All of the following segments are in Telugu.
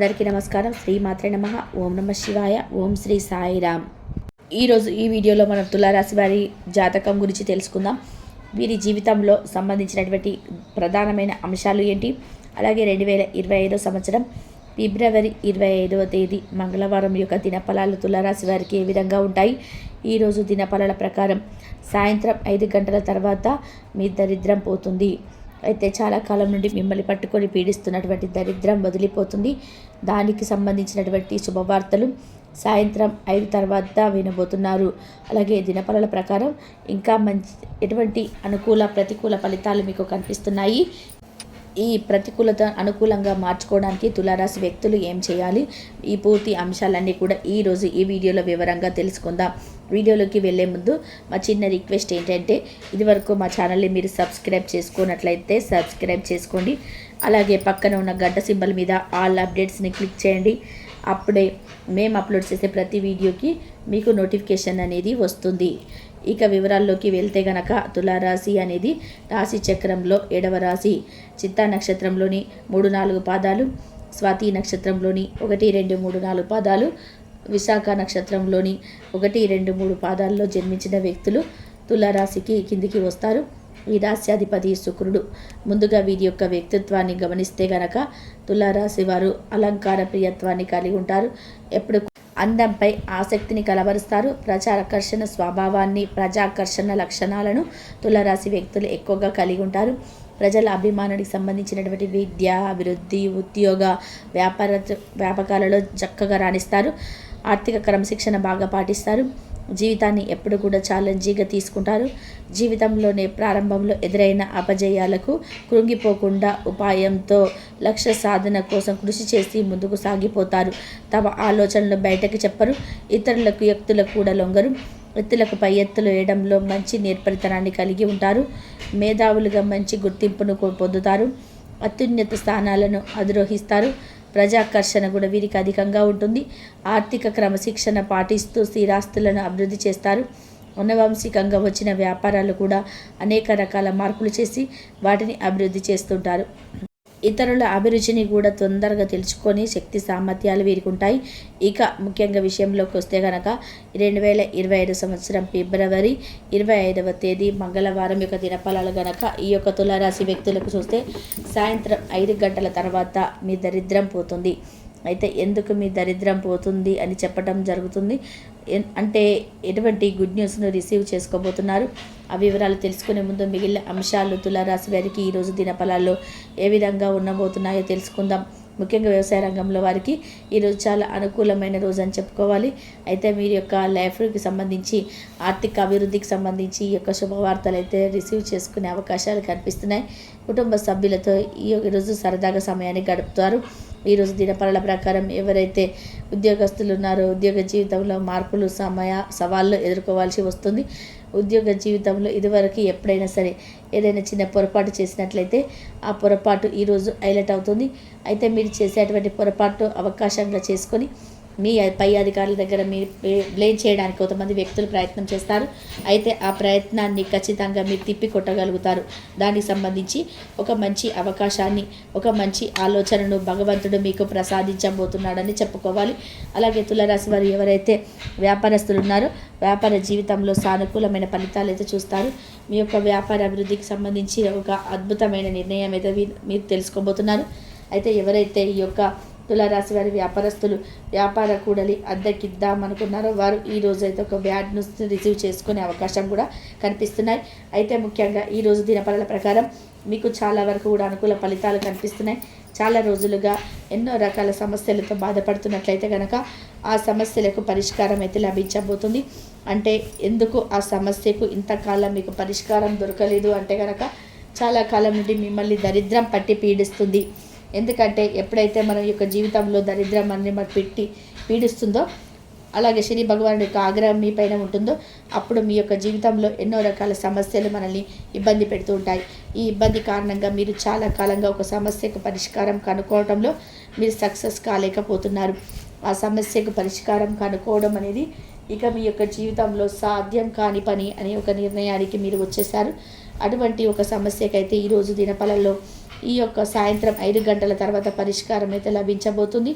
అందరికీ నమస్కారం. శ్రీ మాత్రే నమః. ఓం నమ శివాయ. ఓం శ్రీ సాయిరామ్. ఈరోజు ఈ వీడియోలో మనం తులారాశి వారి జాతకం గురించి తెలుసుకుందాం. వీరి జీవితంలో సంబంధించినటువంటి ప్రధానమైన అంశాలు ఏంటి, అలాగే 2025 సంవత్సరం ఫిబ్రవరి 25వ తేదీ మంగళవారం యొక్క దినఫలాలు తులారాశి వారికి ఏ విధంగా ఉంటాయి. ఈరోజు దినఫలాల ప్రకారం సాయంత్రం 5 గంటల తర్వాత మీ దరిద్రం పోతుంది. అయితే చాలా కాలం నుండి మిమ్మల్ని పట్టుకొని పీడిస్తున్నటువంటి దరిద్రం వదిలిపోతుంది. దానికి సంబంధించినటువంటి శుభవార్తలు సాయంత్రం 5 తర్వాత వినబోతున్నారు. అలాగే దినఫలాల ప్రకారం ఇంకా ఎటువంటి అనుకూల ప్రతికూల ఫలితాలు మీకు కనిపిస్తున్నాయి. ఈ ప్రతికూలత అనుకూలంగా మార్చుకోవడానికి తులారాశి వ్యక్తులు ఏం చేయాలి, ఈ పూర్తి అంశాలన్నీ కూడా ఈరోజు ఈ వీడియోలో వివరంగా తెలుసుకుందాం. వీడియోలోకి వెళ్ళే ముందు మా చిన్న రిక్వెస్ట్ ఏంటంటే, ఇదివరకు మా ఛానల్ని మీరు సబ్స్క్రైబ్ చేసుకున్నట్లయితే సబ్స్క్రైబ్ చేసుకోండి. అలాగే పక్కన ఉన్న గంట సింబల్ మీద ఆల్ అప్డేట్స్ని క్లిక్ చేయండి. అప్పుడే మేము అప్లోడ్ చేసే ప్రతి వీడియోకి మీకు నోటిఫికేషన్ అనేది వస్తుంది. ఇక వివరాల్లోకి వెళ్తే గనక తులారాశి అనేది రాశి చక్రంలో 7వ రాశి. చిత్తా నక్షత్రంలోని 3-4 పాదాలు, స్వాతి నక్షత్రంలోని 1, 2, 3, 4 పాదాలు, విశాఖ నక్షత్రంలోని 1, 2, 3 పాదాల్లో జన్మించిన వ్యక్తులు తులారాశికి కిందికి వస్తారు. ఈ రాశ్యాధిపతి శుక్రుడు. ముందుగా వీరి యొక్క వ్యక్తిత్వాన్ని గమనిస్తే గనక తులారాశి వారు అలంకార ప్రియత్వాన్ని కలిగి ఉంటారు. ఎప్పుడు అందంపై ఆసక్తిని కలబరుస్తారు. ప్రజాకర్షణ స్వభావాన్ని, ప్రజాకర్షణ లక్షణాలను తులారాశి వ్యక్తులు ఎక్కువగా కలిగి ఉంటారు. ప్రజల అభిమానానికి సంబంధించినటువంటి విద్య, అభివృద్ధి, ఉద్యోగ, వ్యాపకాలలో చక్కగా రాణిస్తారు. ఆర్థిక క్రమశిక్షణ బాగా పాటిస్తారు. జీవితాన్ని ఎప్పుడు కూడా ఛాలెంజింగ్గా తీసుకుంటారు. జీవితంలోనే ప్రారంభంలో ఎదురైన అపజయాలకు కృంగిపోకుండా ఉపాయంతో లక్ష్య సాధన కోసం కృషి చేసి ముందుకు సాగిపోతారు. తమ ఆలోచనలు బయటకు చెప్పరు. ఇతరులకు వ్యక్తులకు కూడా లొంగరు. ఎత్తులకు పై ఎత్తులు వేయడంలో మంచి నేర్పరితనాన్ని కలిగి ఉంటారు. మేధావులుగా మంచి గుర్తింపును పొందుతారు. అత్యున్నత స్థానాలను అధిరోహిస్తారు. ప్రజాకర్షణ కూడా వీరికి అధికంగా ఉంటుంది. ఆర్థిక క్రమశిక్షణ పాటిస్తూ స్థిరాస్తులను అభివృద్ధి చేస్తారు. అనువంశికంగా వచ్చిన వ్యాపారాలు కూడా అనేక రకాల మార్పులు చేసి వాటిని అభివృద్ధి చేస్తుంటారు. ఇతరుల అభిరుచిని కూడా తొందరగా తెలుసుకొని శక్తి సామర్థ్యాలు వీరికి ఉంటాయి. ఇక ముఖ్యంగా విషయంలోకి వస్తే కనుక 2025 సంవత్సరం ఫిబ్రవరి 25వ తేదీ మంగళవారం యొక్క దినఫలాలు గనక ఈ యొక్క తులారాశి వ్యక్తులకు చూస్తే సాయంత్రం 5 గంటల తర్వాత మీ దరిద్రం పోతుంది. అయితే ఎందుకు మీ దరిద్రం పోతుంది అని చెప్పడం జరుగుతుంది అంటే ఎటువంటి గుడ్ న్యూస్ను రిసీవ్ చేసుకోబోతున్నారు. ఆ వివరాలు తెలుసుకునే ముందు మిగిలిన అంశాలు తులారాశి వారికి ఈరోజు దినఫలాల్లో ఏ విధంగా ఉండబోతున్నాయో తెలుసుకుందాం. ముఖ్యంగా వ్యవసాయ రంగంలో వారికి ఈరోజు చాలా అనుకూలమైన రోజు అని చెప్పుకోవాలి. అయితే మీరు యొక్క లైఫ్కి సంబంధించి, ఆర్థిక అభివృద్ధికి సంబంధించి ఈ యొక్క శుభవార్తలు అయితే రిసీవ్ చేసుకునే అవకాశాలు కనిపిస్తున్నాయి. కుటుంబ సభ్యులతో ఈ రోజు సరదాగా సమయాన్ని గడుపుతారు. ఈరోజు దినఫలాల ప్రకారం ఎవరైతే ఉద్యోగస్తులు ఉన్నారో ఉద్యోగ జీవితంలో మార్పులు, సవాళ్ళు ఎదుర్కోవాల్సి వస్తుంది. ఉద్యోగ జీవితంలో ఇదివరకు ఎప్పుడైనా సరే ఏదైనా చిన్న పొరపాటు చేసినట్లయితే ఆ పొరపాటు ఈరోజు హైలైట్ అవుతుంది. అయితే మీరు చేసేటువంటి పొరపాటు అవకాశంగా చేసుకొని మీ పై అధికారుల దగ్గర మీరు బ్లేమ్ చేయడానికి కొంతమంది వ్యక్తులు ప్రయత్నం చేస్తారు. అయితే ఆ ప్రయత్నాన్ని ఖచ్చితంగా మీరు తిప్పి కొట్టగలుగుతారు. దానికి సంబంధించి ఒక మంచి అవకాశాన్ని, ఒక మంచి ఆలోచనను భగవంతుడు మీకు ప్రసాదించబోతున్నాడని చెప్పుకోవాలి. అలాగే తులారాశి వారు ఎవరైతే వ్యాపారస్తులు ఉన్నారో వ్యాపార జీవితంలో సానుకూలమైన ఫలితాలు అయితే చూస్తారు. మీ యొక్క వ్యాపార అభివృద్ధికి సంబంధించి ఒక అద్భుతమైన నిర్ణయం అయితే మీరు తెలుసుకోబోతున్నారు. అయితే ఎవరైతే ఈ యొక్క తులారాశి వారి వ్యాపారస్తులు వ్యాపార కూడలి అద్దెకిద్దామనుకున్నారో వారు ఈ రోజు అయితే ఒక బ్యాడ్ న్యూస్ రిసీవ్ చేసుకునే అవకాశం కూడా కనిపిస్తున్నాయి. అయితే ముఖ్యంగా ఈరోజు దినఫలాల ప్రకారం మీకు చాలా వరకు కూడా అనుకూల ఫలితాలు కనిపిస్తున్నాయి. చాలా రోజులుగా ఎన్నో రకాల సమస్యలతో బాధపడుతున్నట్లయితే కనుక ఆ సమస్యలకు పరిష్కారం అయితే లభించబోతుంది. అంటే ఎందుకు ఆ సమస్యకు ఇంతకాలం మీకు పరిష్కారం దొరకలేదు అంటే కనుక చాలా కాలం నుండి మిమ్మల్ని దరిద్రం పట్టి పీడిస్తుంది. ఎందుకంటే ఎప్పుడైతే మన యొక్క జీవితంలో దరిద్రం అన్ని పెట్టి పీడిస్తుందో, అలాగే శని భగవానుడి యొక్క ఆగ్రహం మీ పైన ఉంటుందో అప్పుడు మీ యొక్క జీవితంలో ఎన్నో రకాల సమస్యలు మనల్ని ఇబ్బంది పెడుతూ ఉంటాయి. ఈ ఇబ్బంది కారణంగా మీరు చాలా కాలంగా ఒక సమస్యకు పరిష్కారం కనుక్కోవడంలో మీరు సక్సెస్ కాలేకపోతున్నారు. ఆ సమస్యకు పరిష్కారం కనుక్కోవడం అనేది ఇక మీ యొక్క జీవితంలో సాధ్యం కాని పని అనే ఒక నిర్ణయానికి మీరు వచ్చేసారు. అటువంటి ఒక సమస్యకైతే ఈరోజు దినఫలాల్లో ఈ యొక్క సాయంత్రం 5 గంటల తర్వాత పరిష్కారం అయితే లభించబోతుంది.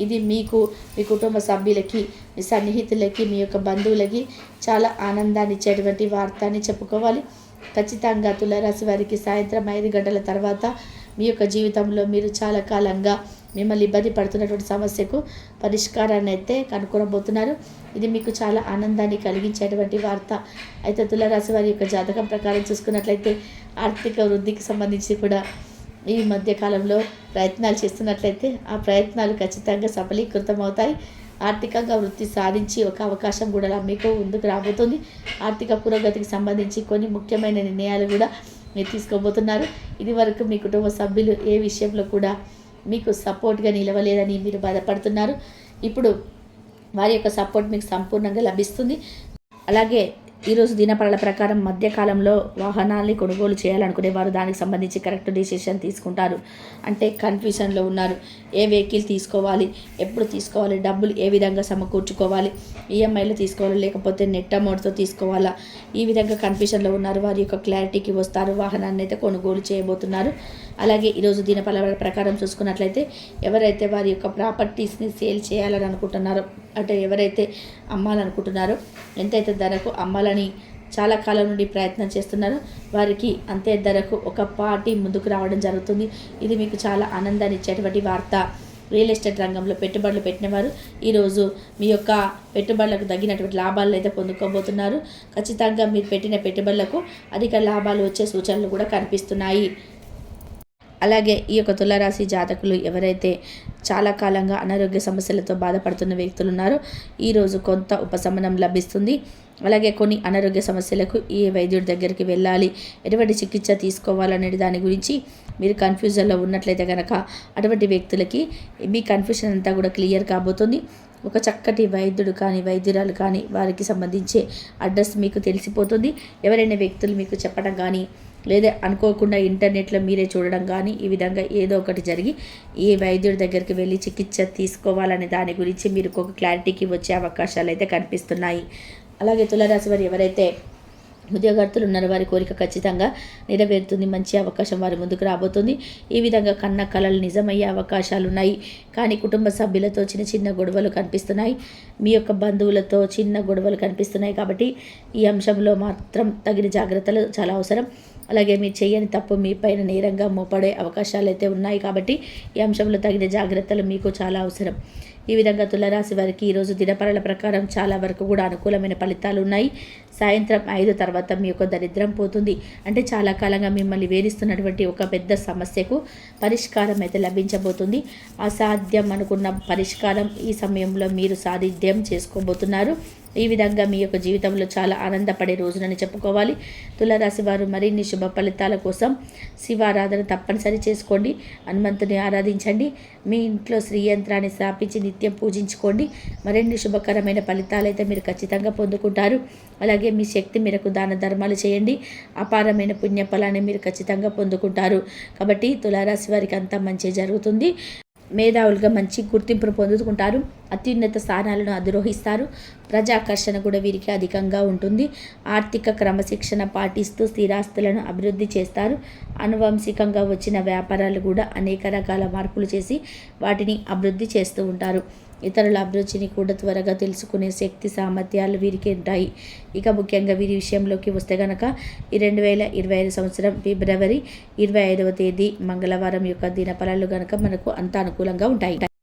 ఇది మీకు, మీ కుటుంబ సభ్యులకి, మీ సన్నిహితులకి, మీ యొక్క బంధువులకి చాలా ఆనందాన్ని ఇచ్చేటువంటి వార్త అని చెప్పుకోవాలి. ఖచ్చితంగా తులారాశి వారికి సాయంత్రం 5 గంటల తర్వాత మీ యొక్క జీవితంలో మీరు చాలా కాలంగా మిమ్మల్ని ఇబ్బంది పడుతున్నటువంటి సమస్యకు పరిష్కారాన్ని అయితే కనుక్కోబోతున్నారు. ఇది మీకు చాలా ఆనందాన్ని కలిగించేటువంటి వార్త. అయితే తులారాశి వారి యొక్క జాతకం ప్రకారం చూసుకున్నట్లయితే ఆర్థిక వృద్ధికి సంబంధించి కూడా ఈ మధ్య కాలంలో ప్రయత్నాలు చేస్తున్నట్లయితే ఆ ప్రయత్నాలు ఖచ్చితంగా సఫలీకృతం అవుతాయి. ఆర్థికంగా వృత్తి సాధించి ఒక అవకాశం కూడా మీకు ముందుకు రాబోతుంది. ఆర్థిక పురోగతికి సంబంధించి కొన్ని ముఖ్యమైన నిర్ణయాలు కూడా మీరు తీసుకోబోతున్నారు. ఇది వరకు మీ కుటుంబ సభ్యులు ఏ విషయంలో కూడా మీకు సపోర్ట్గా నిలవలేదని మీరు బాధపడుతున్నారు. ఇప్పుడు వారి యొక్క సపోర్ట్ మీకు సంపూర్ణంగా లభిస్తుంది. అలాగే ఈరోజు దినపరల ప్రకారం మధ్యకాలంలో వాహనాన్ని కొనుగోలు చేయాలనుకునే వారు దానికి సంబంధించి కరెక్ట్ డిసిషన్ తీసుకుంటారు. అంటే కన్ఫ్యూషన్లో ఉన్నారు. ఏ వెహికల్ తీసుకోవాలి, ఎప్పుడు తీసుకోవాలి, డబ్బులు ఏ విధంగా సమకూర్చుకోవాలి, ఈఎంఐలో తీసుకోవాలి లేకపోతే నెట్ అమౌంట్తో తీసుకోవాలా, ఈ విధంగా కన్ఫ్యూషన్లో ఉన్నారు. వారి యొక్క క్లారిటీకి వస్తారు. వాహనాన్ని అయితే కొనుగోలు చేయబోతున్నారు. అలాగే ఈరోజు దినపరల ప్రకారం చూసుకున్నట్లయితే ఎవరైతే వారి యొక్క ప్రాపర్టీస్ని సేల్ చేయాలని అనుకుంటున్నారో, అంటే ఎవరైతే అమ్మాలనుకుంటున్నారో, ఎంతైతే ధరకు అమ్మాలని చాలా కాలం నుండి ప్రయత్నం చేస్తున్నారు, వారికి అంతే ధరకు ఒక పార్టీ ముందుకు రావడం జరుగుతుంది. ఇది మీకు చాలా ఆనందాన్ని ఇచ్చేటువంటి వార్త. రియల్ ఎస్టేట్ రంగంలో పెట్టుబడులు పెట్టినవారు ఈరోజు మీ యొక్క పెట్టుబడులకు తగినటువంటి లాభాలను అయితే పొందుకోబోతున్నారు. ఖచ్చితంగా మీరు పెట్టిన పెట్టుబడులకు అధిక లాభాలు వచ్చే సూచనలు కూడా కనిపిస్తున్నాయి. అలాగే ఈ యొక్క తులారాశి జాతకులు ఎవరైతే చాలా కాలంగా అనారోగ్య సమస్యలతో బాధపడుతున్న వ్యక్తులు ఉన్నారో ఈరోజు కొంత ఉపశమనం లభిస్తుంది. అలాగే కొన్ని అనారోగ్య సమస్యలకు ఏ వైద్యుడి దగ్గరికి వెళ్ళాలి, ఎటువంటి చికిత్స తీసుకోవాలనే దాని గురించి మీరు కన్ఫ్యూజన్లో ఉన్నట్లయితే కనుక అటువంటి వ్యక్తులకి మీ కన్ఫ్యూజన్ అంతా కూడా క్లియర్ కాబోతుంది. ఒక చక్కటి వైద్యుడు కానీ వైద్యురాలు కానీ వారికి సంబంధించే అడ్రస్ మీకు తెలిసిపోతుంది. ఎవరైనా వ్యక్తులు మీకు చెప్పడం కానీ లేదా అనుకోకుండా ఇంటర్నెట్లో మీరే చూడడం కానీ ఈ విధంగా ఏదో ఒకటి జరిగి ఏ వైద్యుడి దగ్గరికి వెళ్ళి చికిత్స తీసుకోవాలనే దాని గురించి మీరు ఒక క్లారిటీకి వచ్చే అవకాశాలు అయితే కనిపిస్తున్నాయి. అలాగే తులారాశి వారు ఎవరైతే ఉద్యోగార్థులు ఉన్నారో వారి కోరిక ఖచ్చితంగా నెరవేరుతుంది. మంచి అవకాశం వారి ముందుకు రాబోతుంది. ఈ విధంగా కన్న కలలు నిజమయ్యే అవకాశాలు ఉన్నాయి. కానీ కుటుంబ సభ్యులతో చిన్న చిన్న గొడవలు కనిపిస్తున్నాయి. మీ యొక్క బంధువులతో చిన్న గొడవలు కనిపిస్తున్నాయి. కాబట్టి ఈ అంశంలో మాత్రం తగిన జాగ్రత్తలు చాలా అవసరం. అలాగే మీరు చేయని తప్పు మీ పైన నేరంగా మోపడే అవకాశాలు అయితే ఉన్నాయి. కాబట్టి ఈ అంశంలో తగిన జాగ్రత్తలు మీకు చాలా అవసరం. ఈ విధంగా తులారాశి వారికి ఈరోజు దినపరల ప్రకారం చాలా వరకు కూడా అనుకూలమైన ఫలితాలు ఉన్నాయి. సాయంత్రం 5 తర్వాత మీ యొక్క దరిద్రం పోతుంది. అంటే చాలా కాలంగా మిమ్మల్ని వేధిస్తున్నటువంటి ఒక పెద్ద సమస్యకు పరిష్కారం అయితే లభించబోతుంది. అసాధ్యం అనుకున్న పరిష్కారం ఈ సమయంలో మీరు సాధిధ్యం చేసుకోబోతున్నారు. ఈ విధంగా మీ యొక్క జీవితంలో చాలా ఆనందపడే రోజునని చెప్పుకోవాలి. తులారాశి వారు మరిన్ని శుభ ఫలితాల కోసం శివారాధన తప్పనిసరి చేసుకోండి. హనుమంతుని ఆరాధించండి. మీ ఇంట్లో శ్రీ యంత్రాన్ని స్థాపించి నిత్యం పూజించుకోండి. మరిన్ని శుభకరమైన ఫలితాలు అయితే మీరు ఖచ్చితంగా పొందుకుంటారు. అలాగే మీ శక్తి మేరకు దాన ధర్మాలు చేయండి. అపారమైన పుణ్య ఫలాన్ని మీరు ఖచ్చితంగా పొందుకుంటారు. కాబట్టి తులారాశి వారికి అంతా మంచి జరుగుతుంది. మేధావులుగా మంచి గుర్తింపును పొందుకుంటారు. అత్యున్నత స్థానాలను అధిరోహిస్తారు. ప్రజాకర్షణ కూడా వీరికి అధికంగా ఉంటుంది. ఆర్థిక క్రమశిక్షణ పాటిస్తూ స్థిరాస్తులను అభివృద్ధి చేస్తారు. అనువంశికంగా వచ్చిన వ్యాపారాలు కూడా అనేక రకాల మార్పులు చేసి వాటిని అభివృద్ధి చేస్తూ ఉంటారు. ఇతరుల అభిరుచిని కూడా త్వరగా తెలుసుకునే శక్తి సామర్థ్యాలు వీరికి ఉంటాయి. ఇక ముఖ్యంగా వీరి విషయంలోకి వస్తే కనుక ఈ 2025 సంవత్సరం ఫిబ్రవరి 25వ తేదీ మంగళవారం యొక్క దినఫలాలు కనుక మనకు అంత అనుకూలంగా ఉంటాయి.